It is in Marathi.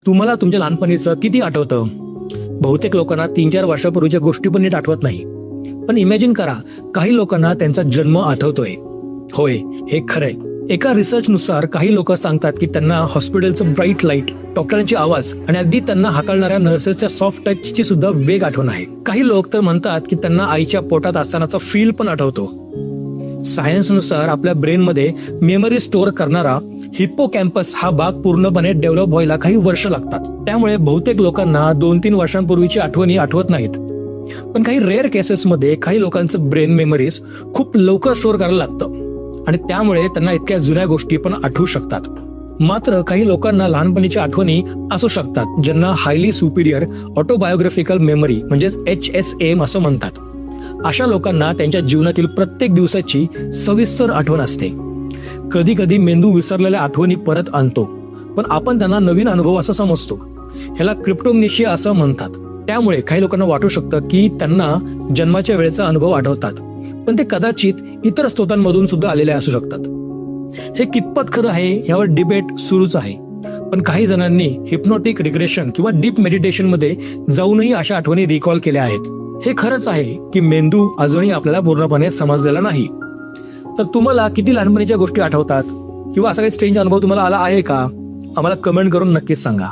तुम्हाला तुमच्या लहानपणीचं किती आठवतं? बहुतेक लोकांना 3-4 वर्षापूर्वीच्या गोष्टी पण नीट आठवत नाही. पण इमॅजिन करा, काही लोकांना त्यांचा जन्म आठवतोय. होय, हे खरंय. एका रिसर्चनुसार काही लोक सांगतात की त्यांना हॉस्पिटलचं ब्राईट लाईट, डॉक्टरांची आवाज आणि अगदी त्यांना हाताळणाऱ्या नर्सेसच्या सॉफ्ट टचची सुद्धा वेग आठवण आहे. काही लोक तर म्हणतात की त्यांना आईच्या पोटात असतानाचा फील पण आठवतो. सायन्सनुसार आपल्या ब्रेनमध्ये मेमरी स्टोअर करणारा हिप्पोकॅम्पस हा भाग पूर्णपणे डेव्हलप व्हायला काही वर्ष लागतात. त्यामुळे बहुतेक लोकांना 2-3 वर्षांपूर्वीची आठवणी आठवत नाहीत. पण काही रेअर केसेसमध्ये काही लोकांचं ब्रेन मेमरीज खूप लवकर स्टोअर करायला लागतं आणि त्यामुळे त्यांना इतक्या जुन्या गोष्टी पण आठवू शकतात. मात्र काही लोकांना लहानपणीच्या आठवणी असू शकतात ज्यांना हायली सुपिरियर ऑटोबायोग्राफिकल मेमरी म्हणजेच HSM असं म्हणतात. अशा लोकांना त्यांच्या जीवनातील प्रत्येक दिवसाची सविस्तर आठवण असते. कधी कधी मेंदू विसरलेल्या आठवणी परत आणतो, पण आपण त्यांना नवीन अनुभव असं समजतो. ह्याला क्रिप्टोमनेशिया असं म्हणतात. त्यामुळे काही लोकांना वाटू शकतं की त्यांना जन्माच्या वेळेचा अनुभव आठवतात, पण ते कदाचित इतर स्रोतांमधून सुद्धा आलेले असू शकतात. हे कितपत खरं आहे यावर डिबेट सुरूच आहे. पण काही जणांनी हिप्नोटिक रिग्रेशन किंवा डीप मेडिटेशन मध्ये जाऊनही अशा आठवणी रिकॉल केल्या आहेत. हे खरंच आहे की मेंदू अजूनही आपल्याला पूर्णपणे समजलेला नाही. तर तुम्हाला किती लहानपणीच्या गोष्टी आठवतात किंवा असा काही स्ट्रेंज अनुभव तुम्हाला आला आहे का? आम्हाला कमेंट करून नक्कीच सांगा.